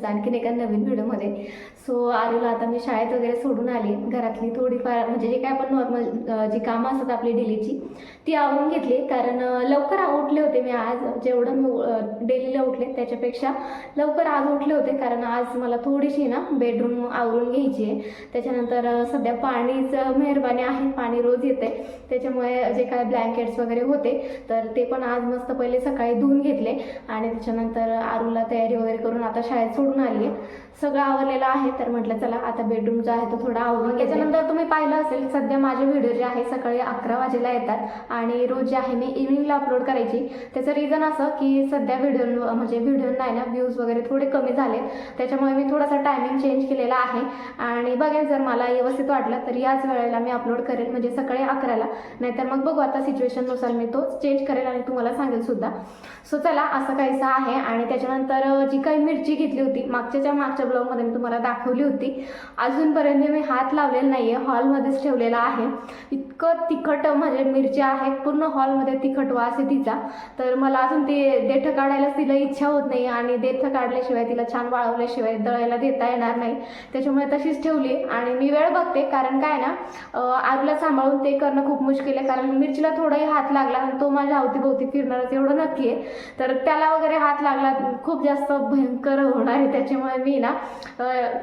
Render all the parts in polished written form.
तुमचं आणखीन एका नवीन व्हिडिओमध्ये. सो आरूला आता मी शाळेत वगैरे सोडून आली. घरातली थोडीफार म्हणजे जे काय आपण नॉर्मल जी कामं असतात आपली डेलीची ती आवरून घेतली. कारण लवकर उठले होते मी आज. जेवढं मी डेलीला उठले त्याच्यापेक्षा लवकर आज उठले होते. कारण आज मला थोडीशी ना बेडरूम आवरून घ्यायची आहे. त्याच्यानंतर सध्या पाणीचं मेहरबानी आहे, पाणी रोज येते. त्याच्यामुळे जे काय ब्लँकेट्स वगैरे होते तर ते पण आज मस्त पहिले सकाळी धुवून घेतले आणि त्याच्यानंतर आरूला तयारी वगैरे करून आता शाळेत सोडून आली आहे. सगळं आवरलेलं आहे. तर म्हटलं चला आता बेडरूम जो आहे तो थोडा आवरून. त्याच्यानंतर तुम्ही पाहिलं असेल सध्या माझे व्हिडिओ जे आहे सकाळी 11 वाजेला येतात आणि रोज जे आहे मी इव्हिनिंगला अपलोड करायची. त्याचं रिझन असं की सध्या व्हिडिओ नाही ना व्ह्यूज वगैरे थोडे कमी झाले. त्याच्यामुळे मी थोडासा टायमिंग चेंज केलेला आहे आणि बघेन जर मला व्यवस्थित वाटलं तर याच वेळेला मी अपलोड करेल, म्हणजे सकाळी 11ला. नाहीतर मग बघू आता सिच्युएशननुसार मी तो चेंज करेल आणि तुम्हाला सांगेल सुद्धा. सो चला असं काहीसं आहे. आणि त्याच्यानंतर जी काही मिरची घेतली होती मागच्या ब्लॉगमध्ये मी तुम्हाला दाखवली होती. अजूनपर्यंत मी हात लावलेला नाही आहे, हॉलमध्येच ठेवलेला आहे. इतकं तिखट म्हणजे मिरची आहे, पूर्ण हॉलमध्ये तिखट वास आहे तिचा. तर मला अजून ते देठं काढायलाच तिला इच्छा होत नाही आणि देठं काढल्याशिवाय तिला छान वाळवल्याशिवाय दळायला देता येणार नाही. त्याच्यामुळे तशीच ठेवली आणि मी वेळ बघते. कारण काय ना आरूला सांभाळून ते करणं खूप मुश्किल आहे. कारण मिरचीला थोडाही हात लागला आणि तो माझ्या अवतीभोवती फिरणारच एवढं नक्की आहे. तर त्याला वगैरे हात लागला खूप जास्त भयंकर होणार आहे. त्याच्यामुळे मी ना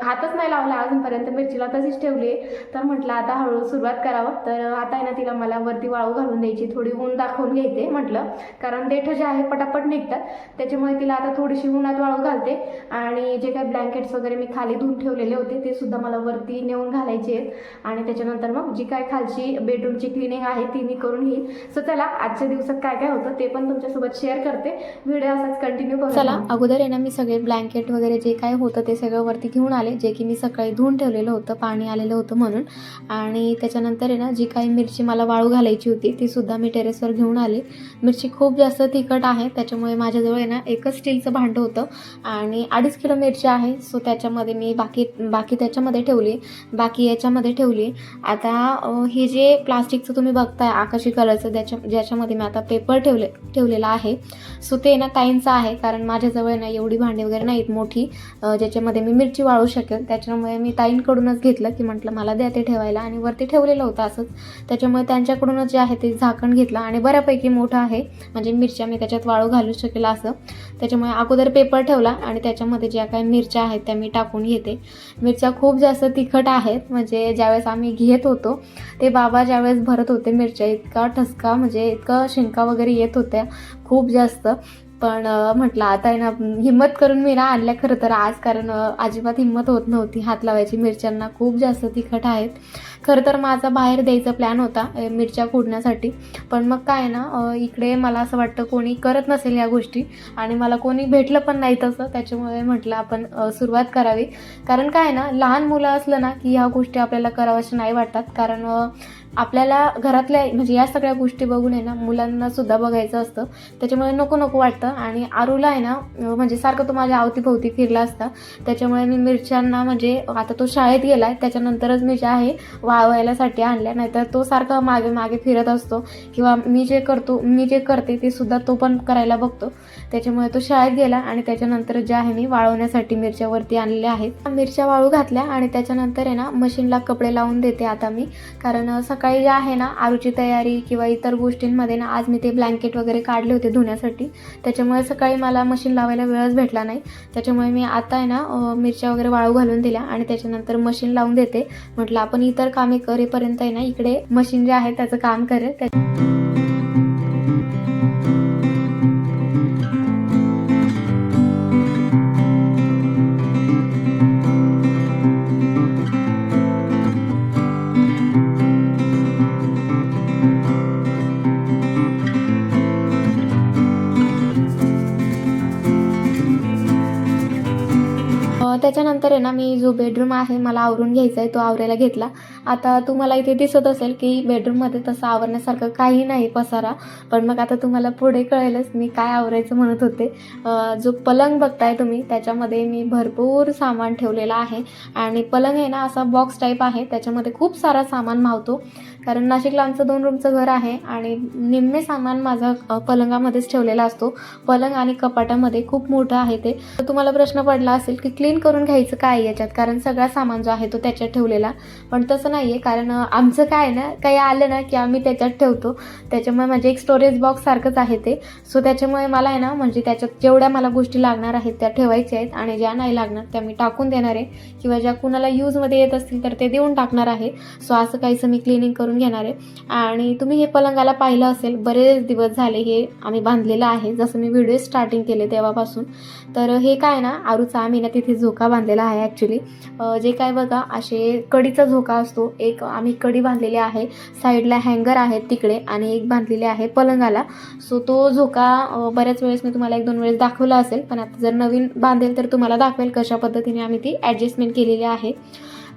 हातच नाही लावला अजूनपर्यंत, मिरचीला तशीच ठेवली. तर म्हटलं आता हळूहळू सुरुवात करावं. तर आता आहे ना तिला मला वरती वाळू घालून द्यायची, थोडी ऊन दाखवून घ्यायचे म्हटलं. कारण देठं जे आहे पटापट निघतात. त्याच्यामुळे तिला आता थोडीशी उन्हात वाळू घालते आणि जे काही ब्लँकेट्स वगैरे मी खाली धुवून ठेवलेले होते ते सुद्धा मला वरती नेऊन घालायचे आहेत. आणि त्याच्यानंतर मग जी काय खालची बेडरूमची क्लिनिंग आहे ती मी करून घेईन. सो चला आजच्या दिवसात काय काय होतं ते पण तुमच्यासोबत शेअर करते. व्हिडिओ असाच कंटिन्यू बघा. चला अगोदर आहे ना मी सगळे ब्लँकेट वगैरे जे काय होतं ते सगळं वरती घेऊन आले, जे की मी सकाळी धुवून ठेवलेलं होतं, पाणी आलेलं होतं म्हणून. आणि त्याच्यानंतर आहे ना जी काही मिरची मला वाळू घालायची होती ती सुद्धा मी टेरेसवर घेऊन आले. मिरची खूप जास्त तिखट आहे त्याच्यामुळे माझ्याजवळ आहे ना एकच स्टीलचं भांडं होतं आणि 2.5 किलो मिरची आहे. सो त्याच्यामध्ये मी बाकी त्याच्यामध्ये ठेवली, बाकी याच्यामध्ये ठेवली. आता हे जे प्लास्टिकचं तुम्ही बघताय आकाशी कलरचं ज्याच्यामध्ये मी आता पेपर ठेवलेला आहे. सो ते ना ताईंचं आहे. कारण माझ्याजवळ ना एवढी भांडी वगैरे नाहीत मोठी ज्याच्यामध्ये मी मिरची वाळू शकेल. त्याच्यामुळे मी ताईंकडूनच घेतलं की म्हटलं मला द्या ते ठेवायला आणि वरती ठेवलेलं होतं असंच. त्याच्यामुळे त्यांच्याकडूनच जे आहे ते झाकण घेतलं आणि बऱ्यापैकी मोठं आहे, म्हणजे मिरच्या मी त्याच्यात वाळू घालू शकेल असं. त्याच्यामुळे अगोदर पेपर ठेवला आणि त्याच्यामध्ये ज्या काही मिरच्या आहेत त्या मी टाकून घेते. मिरच्या खूप जास्त तिखट आहेत, म्हणजे ज्यावेळेस आम्ही घेत होतो ते बाबा ज्यावेळेस भरत होते मिरच्या इतका ठसका म्हणजे इतका शिंका वगैरे येत होत्या खूप जास्त. पण म्हटलं आता आहे ना हिंमत करून मी ना आणल्या खरं तर आज. कारण अजिबात हिंमत होत नव्हती हात लावायची मिरच्यांना, खूप जास्त तिखट आहेत. खरं तर माझा बाहेर द्यायचा प्लॅन होता मिरच्या फोडण्यासाठी. पण मग काय ना इकडे मला असं वाटतं कोणी करत नसेल या गोष्टी आणि मला कोणी भेटलं पण नाही तसं. त्याच्यामुळे म्हटलं आपण सुरुवात करावी. कारण काय ना लहान मुलं असलं ना की ह्या गोष्टी आपल्याला कराव्याशा नाही वाटतात. कारण आपल्याला घरातल्या म्हणजे या सगळ्या गोष्टी बघून आहे ना मुलांना सुद्धा बघायचं असतं. त्याच्यामुळे नको वाटतं. आणि आरूला आहे ना म्हणजे सारखं तो माझ्या अवतीभोवती फिरला असता. त्याच्यामुळे मी मिरच्यांना म्हणजे आता तो शाळेत गेला आहे त्याच्यानंतरच मी जे आहे वाळवायलासाठी आणल्या. नाहीतर तो सारखा मागे मागे फिरत असतो किंवा मी जे करते ते सुद्धा तो पण करायला बघतो. त्याच्यामुळे तो शाळेत गेला आणि त्याच्यानंतर जे आहे मी वाळवण्यासाठी मिरच्यावरती आणलेल्या आहेत. मिरच्या वाळू घातल्या आणि त्याच्यानंतर आहे ना मशीनला कपडे लावून देते आता मी. कारण सकाळी जे आहे ना आरूची तयारी किंवा इतर गोष्टींमध्ये ना आज मी ते ब्लँकेट वगैरे काढले होते धुण्यासाठी. त्याच्यामुळे सकाळी मला मशीन लावायला वेळच भेटला नाही. त्याच्यामुळे मी आता आहे ना मिरच्या वगैरे वाळू घालून दिल्या आणि त्याच्यानंतर मशीन लावून देते. म्हटलं आपण इतर कामे करेपर्यंत आहे ना इकडे मशीन जे आहे त्याचं काम करेल. त्याच्यानंतर आहे ना मी जो बेडरूम आहे मला आवरून घ्यायचा आहे तो आवरायला घेतला. आता तुम्हाला इथे दिसत असेल की बेडरूममध्ये तसं आवरण्यासारखं काही नाही पसारा. पण मग आता तुम्हाला पुढे कळेलच मी काय आवरायचं म्हणत होते. जो पलंग बघताय तुम्ही त्याच्यामध्ये मी भरपूर सामान ठेवलेलं आहे आणि पलंग आहे ना असा बॉक्स टाईप आहे, त्याच्यामध्ये खूप सारा सामान मावतो. कारण नाशिकला आमचं 2 रूमचं घर आहे आणि निम्मे सामान माझा पलंगामध्येच ठेवलेला असतो. पलंग आणि कपाटामध्ये खूप मोठं आहे ते. तर तुम्हाला प्रश्न पडला असेल की क्लीन करून घ्यायचं काय याच्यात, कारण सगळा सामान जो आहे तो त्याच्यात ठेवलेला. पण तसं नाही आहे, कारण आमचं काय आहे ना, काही आलं ना की आम्ही त्याच्यात ठेवतो. त्याच्यामुळे म्हणजे एक स्टोरेज बॉक्स सारखंच आहे ते. सो त्याच्यामुळे मला आहे ना, म्हणजे त्याच्यात जेवढ्या मला गोष्टी लागणार आहेत त्या ठेवायच्या आहेत आणि ज्या नाही लागणार त्या मी टाकून देणार आहे, किंवा ज्या कुणाला यूजमध्ये येत असतील तर ते देऊन टाकणार आहे. सो असं काहीसं मी क्लिनिंग करून घेणार आहे. आणि तुम्ही हे पलंगाला पाहिलं असेल, बरेच दिवस झाले हे आम्ही बांधलेलं आहे, जसं मी व्हिडिओ स्टार्टिंग केले तेव्हापासून. तर हे काय ना, आरूचा आम्ही ना तिथे झोका बांधलेला आहे ॲक्च्युली. जे काय बघा असे कडीचा झोका असतो, एक आम्ही कडी बांधलेली आहे, साईडला हँगर आहेत तिकडे आणि एक बांधलेली आहे पलंगाला. सो तो झोका बऱ्याच वेळेस मी तुम्हाला 1-2 वेळेस दाखवला असेल, पण आता जर नवीन बांधेल तर तुम्हाला दाखवेल कशा पद्धतीने आम्ही ती ॲडजस्टमेंट केलेली आहे.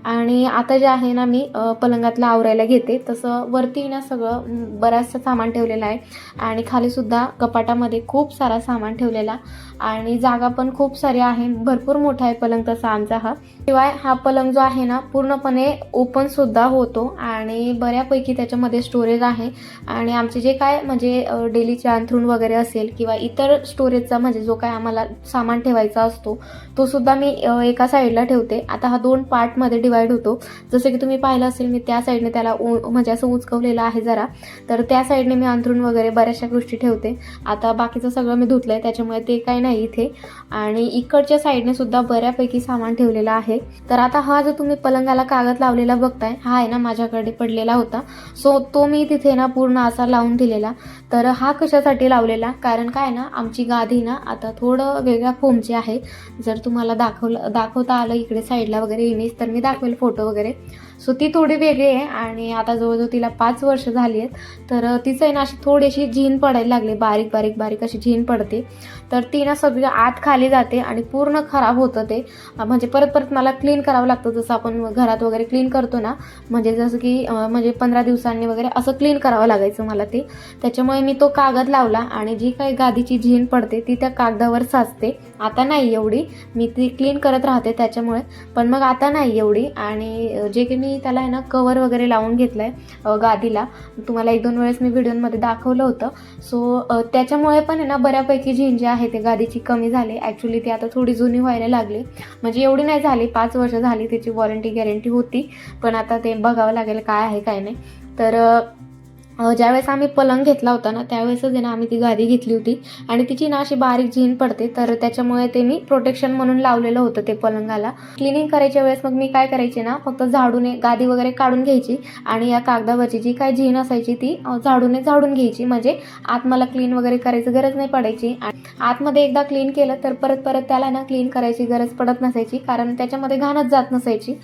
आणि आता जे आहे ना, मी पलंगातलं आवरायला घेते. तसं वरती ना सगळं बराचसं सामान ठेवलेलं आहे आणि खालीसुद्धा कपाटामध्ये खूप सारा सामान ठेवलेला आणि जागा पण खूप सारी आहे. भरपूर मोठा आहे पलंग तसा आमचा हा. शिवाय हा पलंग जो आहे ना, पूर्णपणे ओपनसुद्धा होतो आणि बऱ्यापैकी त्याच्यामध्ये स्टोरेज आहे. आणि आमचे जे काय म्हणजे डेलीचे अंथरूण वगैरे असेल किंवा इतर स्टोरेजचा म्हणजे जो काय आम्हाला सामान ठेवायचा असतो तो सुद्धा मी एका साईडला ठेवते. आता हा 2 पार्टमध्ये डिवाइड होतो. जसं की तुम्ही पाहिलं असेल, मी त्या साईडने त्याला म्हणजे असं उचकवलेलं आहे जरा, तर त्या साईडने मी अंथरूण वगैरे बऱ्याचशा गोष्टी ठेवते. आता बाकीचं सगळं मी धुतलंय त्याच्यामुळे ते काही नाही इथे. आणि इकडच्या साईडने सुद्धा बऱ्यापैकी सामान ठेवलेलं आहे. तर आता हा जो तुम्ही पलंगाला कागद लावलेला बघताय, हा आहे ना माझ्याकडे पडलेला होता. सो तो मी तिथे ना पूर्ण असा लावून दिलेला. तर हा कशासाठी लावलेला, कारण काय ना, आमची गादी ना आता थोडं वेगळ्या फोमची आहे. जर तुम्हाला दाखवता आलं इकडे साईडला वगैरे इमेज तर मी दाखवेल फोटो वगैरे. सो ती थोडी वेगळी आहे आणि आता जवळजवळ तिला 5 वर्ष झाली आहेत. तर तिचं आहे ना अशी थोडीशी झीन पडायला लागली, बारीक बारीक बारीक अशी झीन पडते. तर ती ना सगळी आत खाली जाते आणि पूर्ण खराब होतं ते. म्हणजे परत परत मला क्लीन करावं लागतं, जसं आपण घरात वगैरे क्लीन करतो ना, म्हणजे जसं की म्हणजे 15 दिवसांनी वगैरे असं क्लीन करावं लागायचं मला ते. त्याच्यामुळे मी तो कागद लावला आणि जी काही गादीची झीन पडते ती त्या कागदावर साचते. आता नाही एवढी, मी ती क्लीन करत राहते त्याच्यामुळे, पण मग आता नाही एवढी. आणि जे की मी त्याला आहे ना कवर वगैरे लावून घेतलं आहे गादीला, तुम्हाला 1-2 वेळेस मी व्हिडिओमध्ये दाखवलं होतं. सो त्याच्यामुळे पण आहे ना बऱ्यापैकी झीन जी आहे ते गादीची कमी झाली. ॲक्च्युली ती आता थोडी जुनी व्हायला लागली, म्हणजे एवढी नाही झाली, 5 वर्ष झाली, त्याची वॉरंटी गॅरंटी होती, पण आता ते बघावं लागेल काय आहे काय नाही. तर ज्यावेळेस आम्ही पलंग घेतला होता ना त्यावेळेसच आहे ना आम्ही ती गादी घेतली होती आणि तिची ना अशी बारीक झीन पडते, तर त्याच्यामुळे ते मी प्रोटेक्शन म्हणून लावलेलं होतं ते पलंगाला. क्लिनिंग करायच्या वेळेस मग मी काय करायचे ना, फक्त झाडूने गादी वगैरे काढून घ्यायची आणि या कागदावरची जी काय झीन असायची ती झाडूने झाडून घ्यायची, म्हणजे आत मला क्लीन वगैरे करायची गरज नाही पडायची. आतमध्ये एकदा क्लीन केलं तर परत परत त्याला ना क्लीन करायची गरज पडत नसायची, कारण त्याच्यामध्ये घाणच जात नसायची.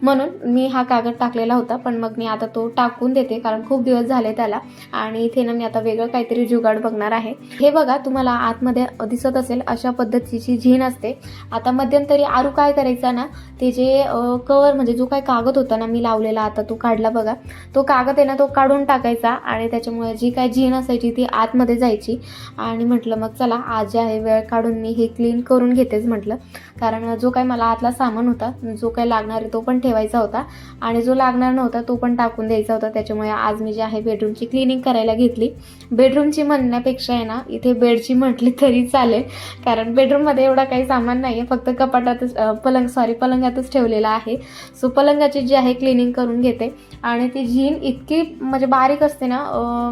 म्हणून मी हा कागद टाकलेला होता, पण मग मी आता तो टाकून देते कारण खूप दिवस झाले त्याला. आणि इथे ना मी आता वेगळं काहीतरी जुगाड बघणार आहे. हे बघा, तुम्हाला आतमध्ये दिसत असेल अशा पद्धतीची झीन असते. आता मध्यंतरी आरू काय करायचा ना, ते जे कवर म्हणजे जो काय कागद होता ना मी लावलेला, आता तो काढला बघा, तो कागद आहे ना तो काढून टाकायचा आणि त्याच्यामुळे जी काय झीन असायची ती आतमध्ये जायची. आणि म्हटलं मग चला आज जे आहे वेळ काढून मी हे क्लीन करून घेतेच म्हटलं, कारण जो काय मला आतला सामान होता, जो काय लागणार आहे तो पण ठेवायचा होता आणि जो लागणार नव्हता तो पण टाकून द्यायचा होता. त्याच्यामुळे आज मी जे आहे बेडरूमची क्लिनिंग करायला घेतली. बेडरूमची म्हणण्यापेक्षा आहे ना इथे बेडची म्हटली तरी चालेल, कारण बेडरूममध्ये एवढा काही सामान नाही आहे, फक्त कपाटातच पलंगातच ठेवलेला आहे. सो पलंगाची जी आहे क्लिनिंग करून घेते. आणि ती झीन इतकी म्हणजे बारीक असते ना,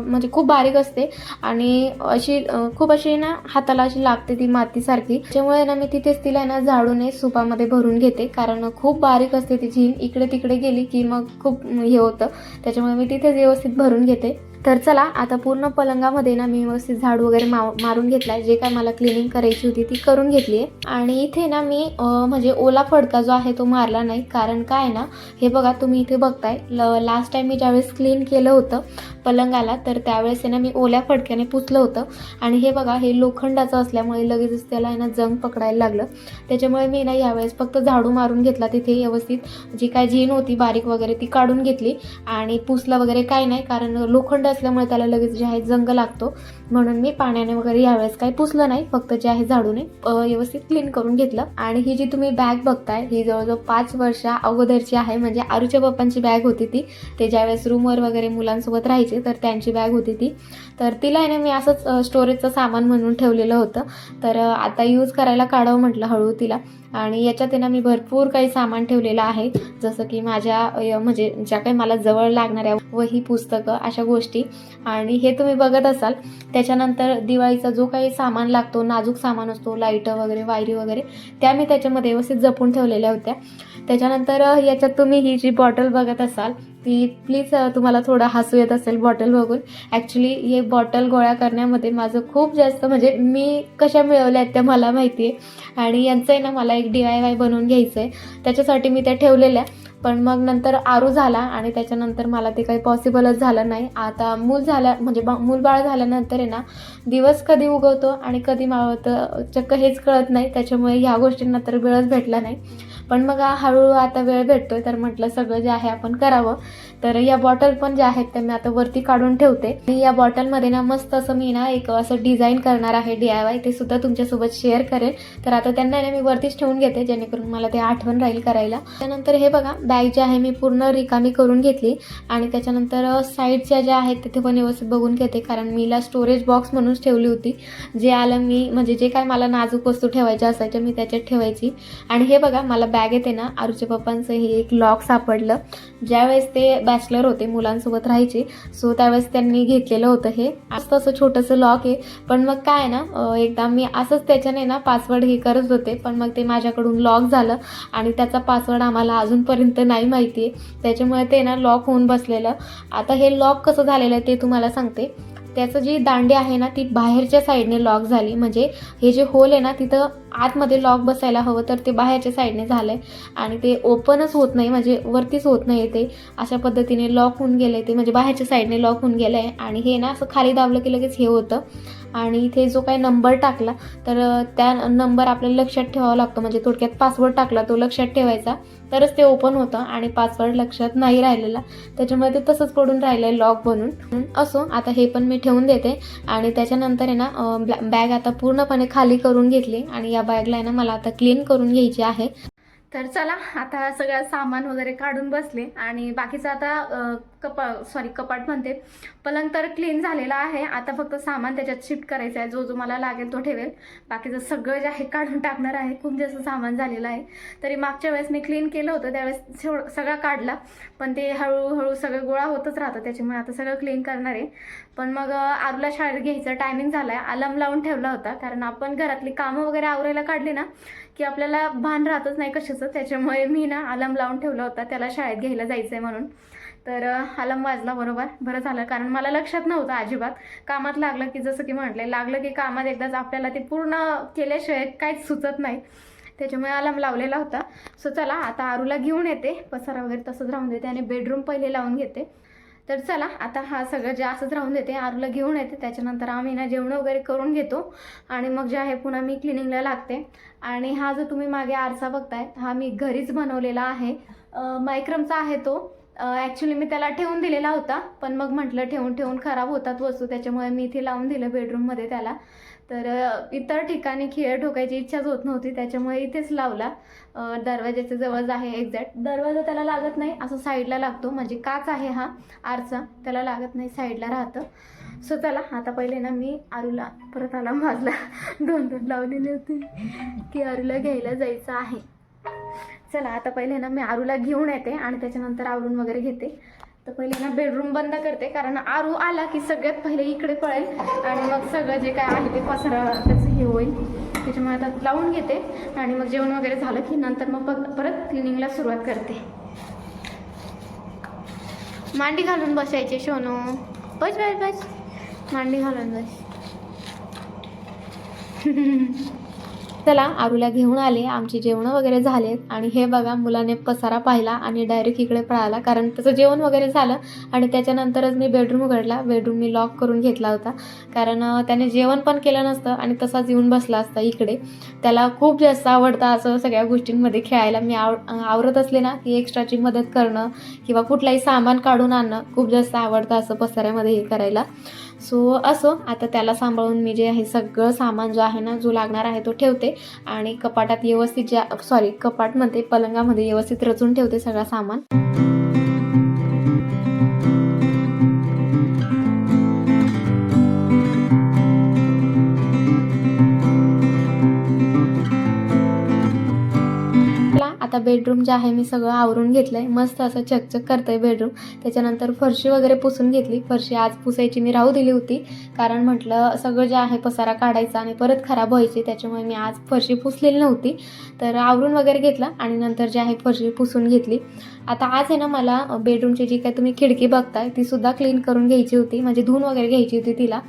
म्हणजे खूप बारीक असते आणि अशी खूप अशी ना हाताला अशी लागते ती मातीसारखी. त्याच्यामुळे ना मी तिथेच तिला ना झाडूने सुपामध्ये भरून घेते, कारण खूप बारीक असते ती झीन, इकडे तिकडे गेली की मग खूप हे होतं. त्याच्यामुळे मी तिथेच व्यवस्थित भरून घेते. तर चला आता पूर्ण पलंगामध्ये ना मी व्यवस्थित झाडू वगैरे मारून घेतला, जे काय मला क्लिनिंग करायची होती ती करून घेतली आहे. आणि इथे ना मी म्हणजे ओला फडका जो आहे तो मारला नाही, कारण काय ना, हे बघा तुम्ही इथे बघताय, लास्ट टाइम मी ज्यावेळेस क्लीन केलं होतं पलंगाला तर त्यावेळेस आहे ना मी ओल्या फडक्याने पुसलं होतं. आणि हे बघा, हे लोखंडाचं असल्यामुळे लगेचच त्याला आहे ना जंग पकडायला लागलं. त्याच्यामुळे मी ना यावेळेस फक्त झाडू मारून घेतला, तिथे व्यवस्थित जी काय झीन होती बारीक वगैरे ती काढून घेतली आणि पुसलं वगैरे काय नाही, कारण लोखंड थंड असल्यामुळे त्याला लगेच जे आहे जंग लागतो, म्हणून मी पाण्याने वगैरे यावेळेस काही पुसलं नाही, फक्त जे आहे झाडूने व्यवस्थित क्लीन करून घेतलं. आणि ही जी तुम्ही बॅग बघताय ही जवळजवळ 5 वर्षा अगोदरची आहे, म्हणजे आरूच्या पप्पांची बॅग होती ती. ते ज्यावेळेस रूमवर वगैरे मुलांसोबत राहायचे तर त्यांची बॅग होती ती. तर तिला आहे ना मी असंच स्टोरेजचं सामान म्हणून ठेवलेलं होतं. तर आता यूज करायला काढावं म्हटलं हळू तिला. आणि याच्यात आहे ना मी भरपूर काही सामान ठेवलेलं आहे, जसं की माझ्या म्हणजे ज्या काही मला जवळ लागणाऱ्या वही, पुस्तकं, अशा गोष्टी. आणि हे तुम्ही बघत असाल. त्याच्यानंतर दिवाळीचा जो काही सामान लागतो, नाजूक सामान असतो, लाईटं वगैरे, वायरी वगैरे, त्या मी त्याच्यामध्ये व्यवस्थित जपून ठेवलेल्या होत्या. त्याच्यानंतर याच्यात तुम्ही ही जी बॉटल बघत असाल ती प्लीज तुम्हाला थोडं हसू येत असेल बॉटल बघून. ॲक्च्युली हे बॉटल गोळा करण्यामध्ये माझं खूप जास्त, म्हणजे मी कशा मिळवल्या आहेत त्या मला माहिती आहे. आणि यांचं आहे ना मला एक DIY बनवून घ्यायचं आहे, त्याच्यासाठी मी त्या ठेवलेल्या. पण मग नंतर आरू झाला आणि त्याच्यानंतर मला ते काही पॉसिबलच झालं नाही. आता म्हणजे मूलबाळ झाल्यानंतर आहे ना दिवस कधी उगवतो आणि कधी मावळतं चक्क हेच कळत नाही, त्याच्यामुळे ह्या गोष्टींना तर वेळच भेटला नाही. पण मग हळूहळू आता वेळ भेटतोय तर म्हटलं सगळं जे आहे आपण करावं. तर या बॉटल पण ज्या आहेत त्या मी आता वरती काढून ठेवते. आणि या बॉटलमध्ये ना मस्त असं मी ना एक असं डिझाईन करणार आहे DIY, ते सुद्धा तुमच्यासोबत शेअर करेल. तर आता त्यांना ना मी वरतीच ठेवून घेते, जेणेकरून मला ते आठवण राहील करायला. त्यानंतर हे बघा बॅग जी आहे मी पूर्ण रिकामी करून घेतली. आणि त्याच्यानंतर साईडच्या ज्या आहेत तिथे पण व्यवस्थित बघून घेते, कारण मीला स्टोरेज बॉक्स म्हणूनच ठेवली होती. जे आलं मी म्हणजे जे काय मला नाजूक वस्तू ठेवायच्या असायच्या मी त्याच्यात ठेवायची. आणि हे बघा मला बॅग येते ना आरूच्या पप्पांचं हे एक लॉक सापडलं. ज्यावेळेस ते बॅचलर होते, मुलांसोबत राहायचे, सो त्यावेळेस त्यांनी घेतलेलं होतं. हे असं असं छोटंसं लॉक आहे. पण मग काय ना एकदा मी असंच त्याच्याने ना पासवर्ड हे करत होते, पण मग ते माझ्याकडून लॉक झालं आणि त्याचा पासवर्ड आम्हाला अजूनपर्यंत नाही माहिती आहे, त्याच्यामुळे ते ना लॉक होऊन बसलेलं. आता हे लॉक कसं झालेलं आहे ते तुम्हाला सांगते. त्याचं जी दांडी आहे ना ती बाहेरच्या साईडने लॉक झाली, म्हणजे हे जे होल आहे ना तिथं आतमध्ये लॉक बसायला हवं, तर ते बाहेरच्या साईडने झालं आहे आणि ते ओपनच होत नाही, म्हणजे वरतीच होत नाही. ते अशा पद्धतीने लॉक होऊन गेलं आहे, ते म्हणजे बाहेरच्या साईडने लॉक होऊन गेलं आहे. आणि हे ना असं खाली दाबलं की लगेच हे होतं. आणि इथे जो काही नंबर टाकला तर त्या नंबर आपल्याला लक्षात ठेवावा लागतो, म्हणजे थोडक्यात पासवर्ड टाकला तो लक्षात ठेवायचा, तरच ते ओपन होतं. आणि पासवर्ड लक्षात नाही राहिलेला, त्याच्यामुळे ते तसंच पडून राहिलं आहे लॉक बनून. असो, आता हे पण मी ठेवून देते. आणि त्याच्यानंतर आहे ना बॅग आता पूर्णपणे खाली करून घेतली आणि या बॅगला आहे ना मला आता क्लीन करून घ्यायची आहे. तर चला आता सगळं सामान वगैरे काढून बसले आणि बाकीचं आता कपाट म्हणते, पलंग तर क्लीन झालेला आहे. आता फक्त सामान त्याच्यात शिफ्ट करायचं आहे, जो जो मला लागेल तो ठेवेल. बाकीचं सगळं जे आहे काढून टाकणार आहे, खूप जास्त सामान झालेलं आहे. तरी मागच्या वेळेस मी क्लीन केलं होतं त्यावेळेस सगळा काढला, पण ते हळूहळू सगळं गोळा होतच राहतं, त्याच्यामुळे आता सगळं क्लीन करणार आहे. पण मग आरूला शाळेत घ्यायचा टायमिंग झाला आहे, अलार्म लावून ठेवला होता, कारण आपण घरातली कामं वगैरे आवरायला काढली ना की आपल्याला भान राहतच नाही कशाचं, त्याच्यामुळे मी ना अलार्म लावून ठेवला होता त्याला शाळेत घ्यायला जायचं आहे म्हणून. तर अलार्म वाजला बरोबर, बरं झालं, कारण मला लक्षात नव्हतं अजिबात. कामात लागलं की जसं की म्हटले, लागलं की कामात एकदाच आपल्याला ते पूर्ण केल्याशिवाय काहीच सुचत नाही, त्याच्यामुळे अलार्म लावलेला होता. सो चला आता आरूला घेऊन येते, पसारा वगैरे तसंच राहून देते आणि बेडरूम पहिले लावून घेते. तर चला आता हा सगळं जे असंच राहून देते, आरूला घेऊन येते, त्याच्यानंतर आम्ही ना जेवण वगैरे करून घेतो आणि मग जे आहे पुन्हा मी क्लिनिंगला लागते. आणि हा जो तुम्ही मागे आरसा बघताय हा मी घरीच बनवलेला आहे, मायक्रमचा आहे तो. ॲक्च्युली मी त्याला ठेवून दिलेला होता, पण मग म्हटलं ठेवून ठेवून खराब होतात वस्तू, त्याच्यामुळे मी इथे लावून दिलं बेडरूममध्ये त्याला. तर इतर ठिकाणी खिळे ठोकायची इच्छाच होत नव्हती, त्याच्यामुळे इथेच लावला. दरवाजाच्या जवळ आहे एक्झॅक्ट. दरवाजा त्याला लागत नाही, असं साईडला लागतो, म्हणजे काच आहे हा आरसा, त्याला लागत नाही, साईडला राहतं. सो चला आता पहिले ना मी आरूला, परत आला माझला 2 लावलेले होते की आरूला घ्यायला जायचं आहे. चला आता पहिले ना मी आरूला घेऊन येते आणि त्याच्यानंतर आवरून वगैरे घेते. तर पहिले ना बेडरूम बंद करते, कारण आरू आला की सगळ्यात पहिले इकडे पळेल आणि मग सगळं जे काय आहे ते पसरा त्याचं हे होईल, त्याच्यामुळे आता लावून घेते. आणि मग जेवण वगैरे झालं की नंतर मग परत क्लिनिंगला सुरुवात करते. मांडी घालून बसायचे सोनू, बस बस बस, मांडी घालून बस. चला आरूला घेऊन आले, आमची जेवणं वगैरे झालेत आणि हे बघा मुलाने पसारा पाहिला आणि डायरेक्ट इकडे पळाला, कारण त्याचं जेवण वगैरे झालं आणि त्याच्यानंतरच मी बेडरूम उघडला. बेडरूम मी लॉक करून घेतला होता, कारण त्याने जेवण पण केलं नसतं आणि तसाच येऊन बसला असता इकडे. त्याला खूप जास्त आवडतं असं सगळ्या गोष्टींमध्ये खेळायला. मी आवरत असले ना की एक्स्ट्राची मदत करणं किंवा कुठलाही सामान काढून आणणं खूप जास्त आवडतं असं पसाऱ्यामध्ये हे करायला. सो असो, आता त्याला सांभाळून मी जे आहे सगळं सामान जो आहे ना, जो लागणार आहे तो ठेवते आणि कपाटात व्यवस्थित कपाट म्हणते, पलंगामध्ये व्यवस्थित रचून ठेवते सगळं सामान. आता बेडरूम जे आहे मी सगळं आवरून घेतलंय, मस्त असं चकचक करतंय बेडरूम. त्याच्यानंतर फरशी वगैरे पुसून घेतली. फरशी आज पुसायची मी राहू दिली होती, कारण म्हटलं सगळं जे आहे पसारा काढायचा आणि परत खराब व्हायची, त्याच्यामुळे मी आज फरशी पुसलेली नव्हती. तर आवरून वगैरे घेतलं आणि नंतर जे आहे फरशी पुसून घेतली. आता आज आहे ना मला बेडरूमची जी काही तुम्ही खिडकी बघताय ती सुद्धा क्लीन करून घ्यायची होती, म्हणजे धुवून वगैरे घ्यायची होती तिला.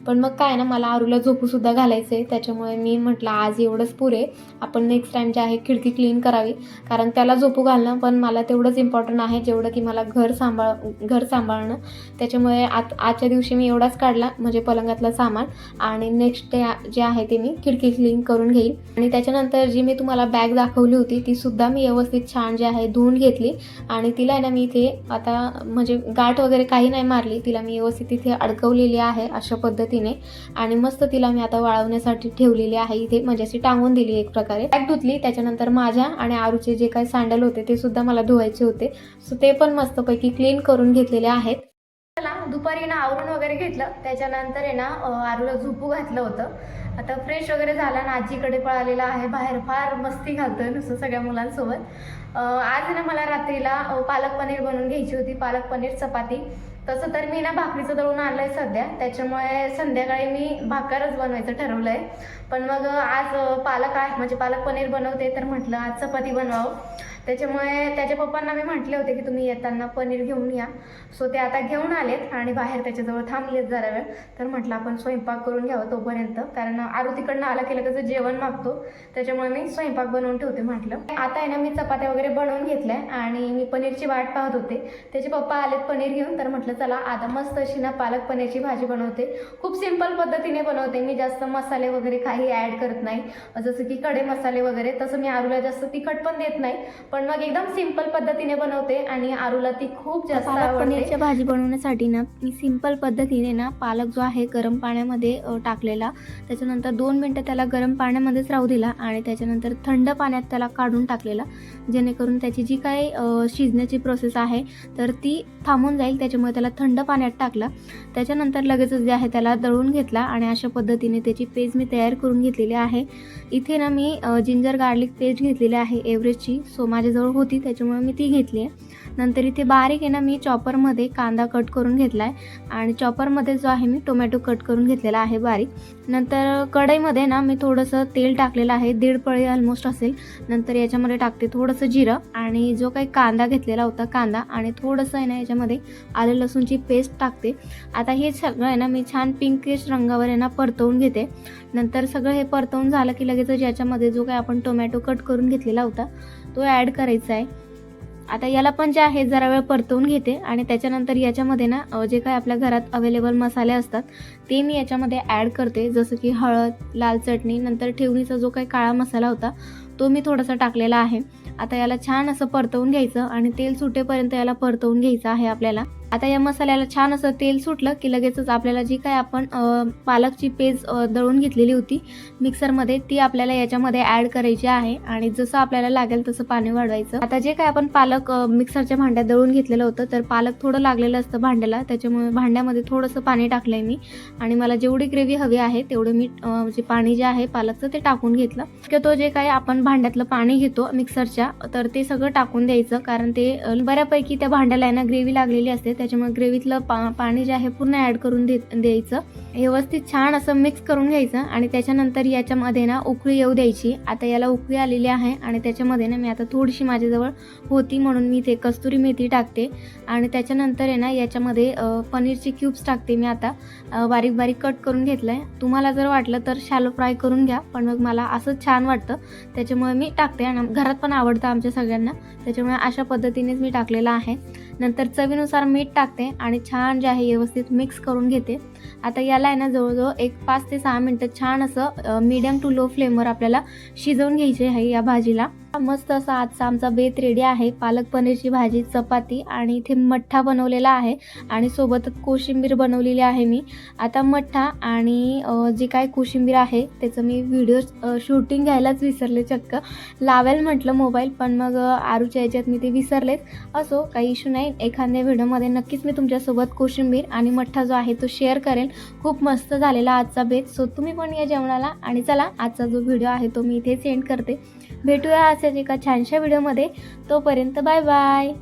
पण मग काय ना, मला आरूला झोपूसुद्धा घालायचं आहे, त्याच्यामुळे मी म्हटलं आज एवढंच पुरे, आपण नेक्स्ट टाईम जे आहे खिडकी क्लीन करावी, कारण त्याला झोपू घालणं पण मला तेवढंच इम्पॉर्टंट आहे जेवढं की मला घर सांभाळणं. त्याच्यामुळे आजच्या दिवशी मी एवढाच काढला, म्हणजे पलंगातलं सामान, आणि नेक्स्ट डे जे आहे ते मी खिडकी क्लीन करून घेईन. आणि त्याच्यानंतर जी मी तुम्हाला बॅग दाखवली होती ती सुद्धा मी व्यवस्थित छान जे आहे धुवून घेतली आणि तिला ना मी इथे आता म्हणजे गाठ वगैरे काही नाही मारली, तिला मी व्यवस्थित इथे अडकवलेली आहे अशा पद्धतीने. आणि मस्त तिला मी आता वाळवण्यासाठी ठेवलेली आहे इथे, म्हणजे अशी टांगून दिली एक प्रकारे. बॅग धुतली, त्याच्यानंतर माझ्या आणि आरूचे जे काही सँडल होते ते सुद्धा मला धुवायचे होते, सो ते पण मस्तपैकी क्लीन करून घेतलेले आहेत. चला दुपारी ना आवरून वगैरे घेतलं, त्याच्यानंतर आहे ना आरूला झोपू घातलं होतं. आता फ्रेश वगैरे झाला ना आजीकडे पळालेला आहे बाहेर, फार मस्ती घालतोय नुसतं सगळ्या मुलांसोबत. आज ना मला रात्रीला पालक पनीर बनवून घ्यायची होती, पालक पनीर चपाती. तसं तर मी ना भाकरीचं दळून आणलंय सध्या, त्याच्यामुळे संध्याकाळी मी भाकरच बनवायचं ठरवलंय. पण मग आज पालक आहे, म्हणजे पालक पनीर बनवते, तर म्हटलं आज चपाती बनवावं. त्याच्यामुळे त्याच्या पप्पांना मी म्हटले होते की तुम्ही येताना पनीर घेऊन या. सो ते आता घेऊन आलेत आणि बाहेर त्याच्याजवळ थांबलेत जरा वेळ. तर म्हटलं आपण स्वयंपाक करून घ्यावं तोपर्यंत, कारण आरू तिकडनं आला केलं कसं जेवण मागतो, त्याच्यामुळे मी स्वयंपाक बनवून ठेवते म्हटलं. आता आहे ना मी चपात्या वगैरे बनवून घेतल्या आणि मी पनीरची वाट पाहत होते. त्याचे पप्पा आलेत पनीर घेऊन, तर म्हटलं चला आता मस्त अशी ना पालक पनीरची भाजी बनवते. खूप सिंपल पद्धतीने बनवते मी, जास्त मसाले वगैरे काही ॲड करत नाही, जसं की खडे मसाले वगैरे. तसं मी आरूला जास्त तिखट पण देत नाही, पण मग एकदम सिंपल पद्धतीने बनवते आणि आरूला ती खूप जास्त आवडते. पनीरची भाजी बनवण्यासाठी ना मी सिंपल पद्धतीने ना पालक जो आहे गरम पाण्यामध्ये टाकलेला, त्याच्यानंतर 2 मिनटं त्याला गरम पाण्यामध्येच राहू दिला आणि त्याच्यानंतर थंड पाण्यात त्याला काढून टाकलेला, जेणेकरून त्याची जी काही शिजण्याची प्रोसेस आहे तर ती थांबून जाईल, त्याच्यामुळे त्याला थंड पाण्यात टाकला. त्याच्यानंतर लगेचच जे आहे त्याला दळून घेतला आणि अशा पद्धतीने त्याची पेस्ट मी तयार करून घेतलेली आहे. इथे ना मी जिंजर गार्लिक पेस्ट घेतलेली आहे एव्हरेस्टची, सो माझ्याजवळ होती त्याच्यामुळे मी ती घेतली आहे. नंतर इथे बारीक आहे ना मी चॉपरमध्ये कांदा कट करून घेतला आहे आणि चॉपरमध्ये जो आहे मी टोमॅटो कट करून घेतलेला आहे बारीक. नंतर कढईमध्ये ना मी थोडंसं तेल टाकलेलं आहे, 1.5 पळी ऑलमोस्ट असेल. नंतर याच्यामध्ये टाकते थोडंसं जिरं आणि जो काही कांदा घेतलेला होता कांदा, आणि थोडंसं आहे ना याच्यामध्ये आलं लसूणची पेस्ट टाकते. आता हे सगळं आहे ना मी छान पिंकिश रंगावर आहे ना परतवून घेते. नंतर सगळं हे परतवून झालं की लगेचच याच्यामध्ये जो काही आपण टोमॅटो कट करून घेतलेला होता तो ॲड करायचा आहे. आता याला पण जे आहे जरा वेळ परतवून घेते आणि त्याच्यानंतर याच्यामध्ये ना जे काही आपल्या घरात अवेलेबल मसाले असतात ते मी याच्यामध्ये ॲड करते, जसं की हळद, लाल चटणी, नंतर ठेवणीचा जो काही काळा मसाला होता तो मी थोडासा टाकलेला आहे. आता याला छान असं परतवून घ्यायचं आणि तेल सुटेपर्यंत याला परतवून घ्यायचं आहे आपल्याला. आता या मसाल्याला छान असं तेल सुटलं की लगेचच आपल्याला जी काय आपण पालकची पेस्ट दळून घेतलेली होती मिक्सरमध्ये ती आपल्याला याच्यामध्ये ॲड करायची आहे आणि जसं आपल्याला लागेल तसं पाणी वाढवायचं. आता जे काय आपण पालक मिक्सरच्या भांड्यात दळून घेतलेलं होतं तर पालक थोडं लागलेलं असतं भांड्याला, त्याच्यामुळे भांड्यामध्ये थोडंसं पाणी टाकलंय मी आणि मला जेवढी ग्रेव्ही हवी आहे तेवढं मी म्हणजे पाणी जे आहे पालकचं ते टाकून घेतलं. तो जे काय आपण भांड्यातलं पाणी घेतो मिक्सरच्या तर ते सगळं टाकून द्यायचं, कारण ते बऱ्यापैकी त्या भांड्याला आहे ना ग्रेव्ही लागलेली असते, त्याच्यामुळे ग्रेव्हीतलं पाणी जे आहे पूर्ण ॲड करून द्यायचं. व्यवस्थित छान असं मिक्स करून घ्यायचं आणि त्याच्यानंतर याच्यामध्ये ना उकळी येऊ द्यायची. आता याला उकळी आलेली आहे आणि त्याच्यामध्ये ना मी आता थोडीशी माझ्याजवळ होती म्हणून मी ते कस्तुरी मेथी टाकते आणि त्याच्यानंतर आहे ना याच्यामध्ये पनीरचे क्यूब्स टाकते. मी आता बारीक बारीक कट करून घेतलं आहे. तुम्हाला जर वाटलं तर शॅलो फ्राय करून घ्या, पण मग मला असंच छान वाटतं त्याच्यामुळे मी टाकते आणि घरात पण आवडतं आमच्या सगळ्यांना, त्याच्यामुळे अशा पद्धतीनेच मी टाकलेलं आहे. नंतर चवीनुसार मीठ टाकते आणि छान जे आहे व्यवस्थित मिक्स करून घेते. आता याला आहे ना जवळजवळ 5 ते 6 मिनटं छान असं मीडियम टू लो फ्लेमवर आपल्याला शिजवून घ्यायचे आहे या भाजीला. मस्त असा आजचा आमचा बेत रेडी आहे. पालक पनीरची भाजी, चपाती आणि इथे मठ्ठा बनवलेला आहे आणि सोबतच कोशिंबीर बनवलेली आहे मी. आता मठ्ठा आणि जी काय कोशिंबीर आहे त्याचं मी व्हिडिओ शूटिंग घ्यायलाच विसरले. चक्क लावेल म्हटलं मोबाईल, पण मग आरूच्या याच्यात मी ते विसरलेच. असो, काही इश्यू नाही. एखाद्या व्हिडिओमध्ये नक्कीच मी तुमच्यासोबत कोशिंबीर आणि मठ्ठा जो आहे तो शेअर करेन. खूप मस्त झालेला आजचा बेत. सो तुम्ही पण या जेवणाला. आणि चला, आजचा जो व्हिडिओ आहे तो मी इथे सेंड करते. भेटूया अशाच एका छानशा व्हिडिओमध्ये. तोपर्यंत बाय बाय.